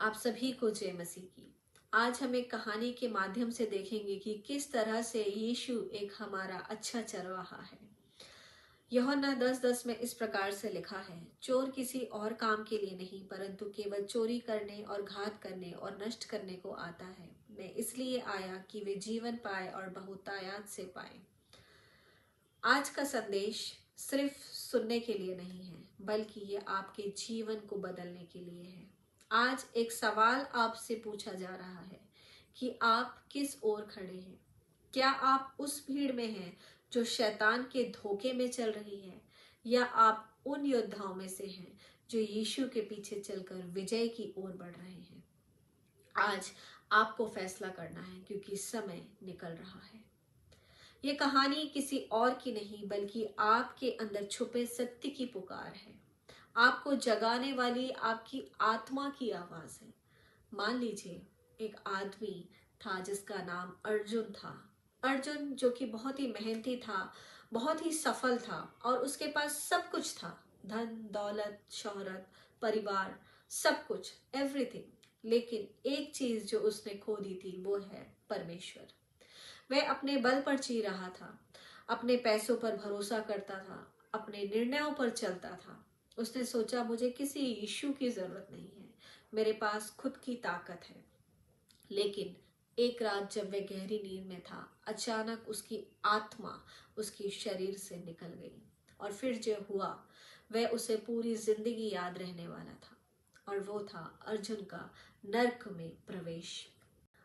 आप सभी को जय मसीह की। आज हम एक कहानी के माध्यम से देखेंगे कि किस तरह से यीशु एक हमारा अच्छा चरवाहा है। यूहन्ना 10:10 में इस प्रकार से लिखा है, चोर किसी और काम के लिए नहीं परंतु केवल चोरी करने और घात करने और नष्ट करने को आता है। मैं इसलिए आया कि वे जीवन पाए और बहुतायत से पाए। आज का संदेश सिर्फ सुनने के लिए नहीं है, बल्कि ये आपके जीवन को बदलने के लिए है। आज एक सवाल आपसे पूछा जा रहा है कि आप किस ओर खड़े हैं। क्या आप उस भीड़ में हैं जो शैतान के धोखे में चल रही है, या आप उन योद्धाओं में से हैं जो यीशु के पीछे चलकर विजय की ओर बढ़ रहे हैं। आज आपको फैसला करना है, क्योंकि समय निकल रहा है। ये कहानी किसी और की नहीं बल्कि आपके अंदर छुपे सत्य की पुकार है। आपको जगाने वाली आपकी आत्मा की आवाज है। मान लीजिए एक आदमी था जिसका नाम अर्जुन था। अर्जुन जो कि बहुत ही मेहनती था, बहुत ही सफल था और उसके पास सब कुछ था, धन दौलत शोहरत परिवार, सब कुछ, एवरीथिंग। लेकिन एक चीज जो उसने खो दी थी वो है परमेश्वर। वह अपने बल पर जी रहा था, अपने पैसों पर भरोसा करता था, अपने निर्णयों पर चलता था। उसने सोचा, मुझे किसी यीशु की जरूरत नहीं है, मेरे पास खुद की ताकत है। लेकिन एक रात जब वह गहरी नींद में था, अचानक उसकी आत्मा उसकी शरीर से निकल गई। और फिर जो हुआ वह उसे पूरी जिंदगी याद रहने वाला था, और वो था अर्जुन का नर्क में प्रवेश।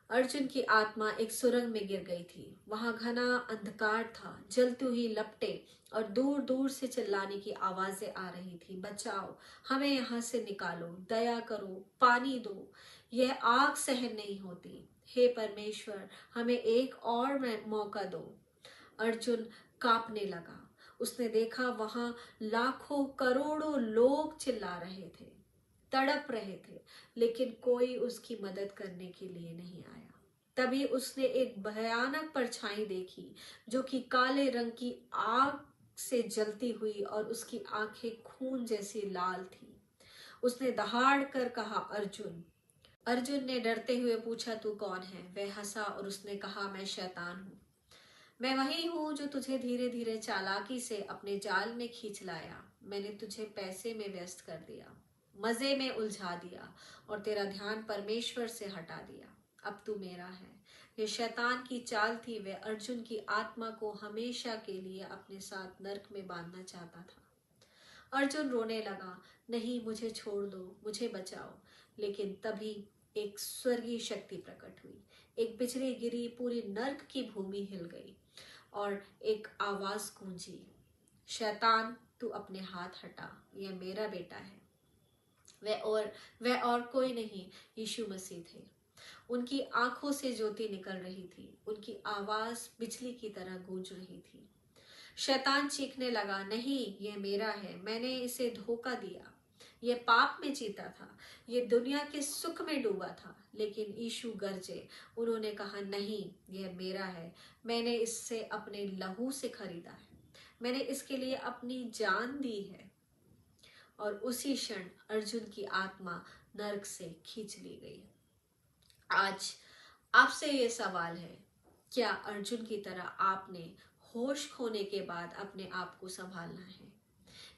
अर्जुन की आत्मा एक सुरंग में गिर गई थी। वहां घना अंधकार था, जलती हुई लपटें और दूर दूर से चिल्लाने की आवाजें आ रही थी, बचाओ, हमें यहाँ से निकालो, दया करो, पानी दो, यह आग सहन नहीं होती, हे परमेश्वर, हमें एक और मौका दो। अर्जुन कांपने लगा। उसने देखा वहां लाखों करोड़ों लोग चिल्ला रहे थे, तड़प रहे थे, लेकिन कोई उसकी मदद करने के लिए नहीं आया। तभी उसने एक भयानक परछाई देखी जो कि काले रंग की आग से जलती हुई, और उसकी आंखें खून जैसी लाल थी। उसने दहाड़ कर कहा, अर्जुन। अर्जुन ने डरते हुए पूछा, तू कौन है? वह हंसा और उसने कहा, मैं शैतान हूँ। मैं वही हूँ जो तुझे धीरे धीरे चालाकी से अपने जाल में खींच लाया। मैंने तुझे पैसे में व्यस्त कर दिया, मजे में उलझा दिया और तेरा ध्यान परमेश्वर से हटा दिया। अब तू मेरा है। ये शैतान की चाल थी। वह अर्जुन की आत्मा को हमेशा के लिए अपने साथ नर्क में बांधना चाहता था। अर्जुन रोने लगा, नहीं, मुझे छोड़ दो, मुझे बचाओ। लेकिन तभी एक स्वर्गीय शक्ति प्रकट हुई। एक बिजली गिरी, पूरी नर्क की भूमि हिल गई और एक आवाज गूंजी, शैतान, तू अपने हाथ हटा, यह मेरा बेटा है। वह और कोई नहीं, यीशु मसीह थे। उनकी आंखों से ज्योति निकल रही थी, उनकी आवाज बिजली की तरह गूंज रही थी। शैतान चीखने लगा, नहीं, यह मेरा है, मैंने इसे धोखा दिया। यह पाप में जीता था, यह दुनिया के सुख में डूबा था। लेकिन यीशु गरजे, उन्होंने कहा, नहीं, यह मेरा है, मैंने इससे अपने लहू से खरीदा है, मैंने इसके लिए अपनी जान दी है। और उसी क्षण अर्जुन की आत्मा नर्क से खींच ली गई। आज आपसे ये सवाल है, क्या अर्जुन की तरह आपने होश खोने के बाद अपने आप को संभालना है?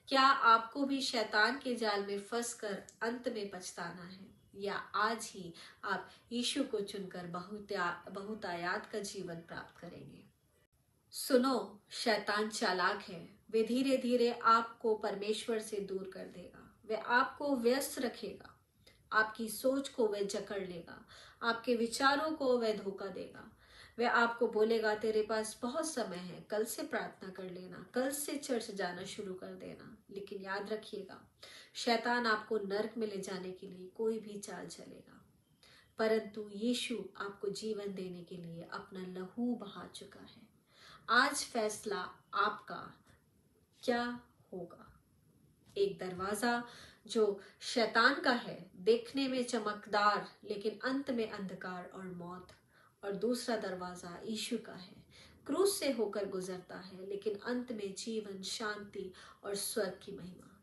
क्या आपको भी शैतान के जाल में फंसकर अंत में पछताना है, या आज ही आप यीशु को चुनकर बहुतायात का जीवन प्राप्त करेंगे? सुनो, शैतान चालाक है। वे धीरे धीरे आपको परमेश्वर से दूर कर देगा। वह आपको व्यस्त रखेगा, आपकी सोच को वह जकड़ लेगा, आपके विचारों को वह धोखा देगा। वह आपको बोलेगा, तेरे पास बहुत समय है, कल से प्रार्थना कर लेना, कल से चर्च जाना शुरू कर देना। लेकिन याद रखिएगा, शैतान आपको नर्क में ले जाने के लिए कोई भी चाल चलेगा, परंतु यीशु आपको जीवन देने के लिए अपना लहू बहा चुका है। आज फैसला आपका क्या होगा? एक दरवाजा जो शैतान का है, देखने में चमकदार लेकिन अंत में अंधकार और मौत, और दूसरा दरवाजा यीशु का है, क्रूस से होकर गुजरता है लेकिन अंत में जीवन, शांति और स्वर्ग की महिमा।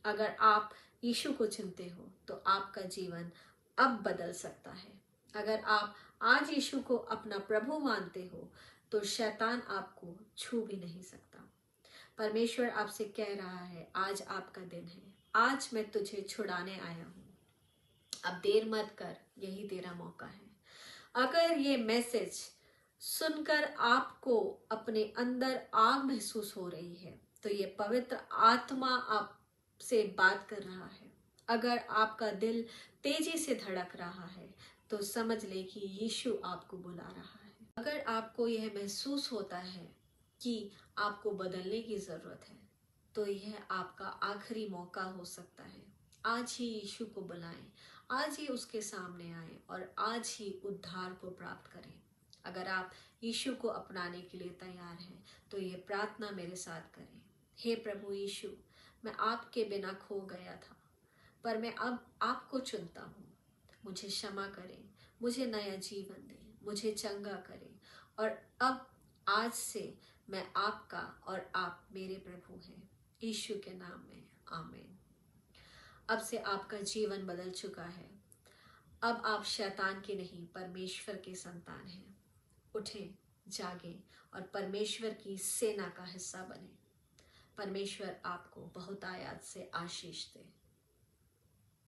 अगर आप यीशु को चुनते हो तो आपका जीवन अब बदल सकता है। अगर आप आज यीशु को अपना प्रभु मानते हो तो शैतान आपको छू भी नहीं सकता। परमेश्वर आपसे कह रहा है, आज आपका दिन है, आज मैं तुझे छुड़ाने आया हूँ, अब देर मत कर, यही तेरा मौका है। अगर ये मैसेज सुनकर आपको अपने अंदर आग महसूस हो रही है तो ये पवित्र आत्मा आपसे बात कर रहा है। अगर आपका दिल तेजी से धड़क रहा है तो समझ ले कि यीशु आपको बुला रहा है। अगर आपको यह महसूस होता है कि आपको बदलने की जरूरत है तो यह आपका आखिरी मौका हो सकता है। आज ही यीशु को बुलाएं, आज ही उसके सामने आएं और आज ही उद्धार को प्राप्त करें। अगर आप यीशु को अपनाने के लिए तैयार हैं तो ये प्रार्थना मेरे साथ करें। हे प्रभु यीशु, मैं आपके बिना खो गया था, पर मैं अब आपको चुनता हूँ। मुझे क्षमा करें, मुझे नया जीवन दें, मुझे चंगा करें और अब आज से मैं आपका और आप मेरे प्रभु हैं। यीशु के नाम में आमीन। अब से आपका जीवन बदल चुका है। अब आप शैतान के नहीं, परमेश्वर के संतान हैं। उठें, जागें और परमेश्वर की सेना का हिस्सा बने। परमेश्वर आपको बहुतायत से आशीष दे।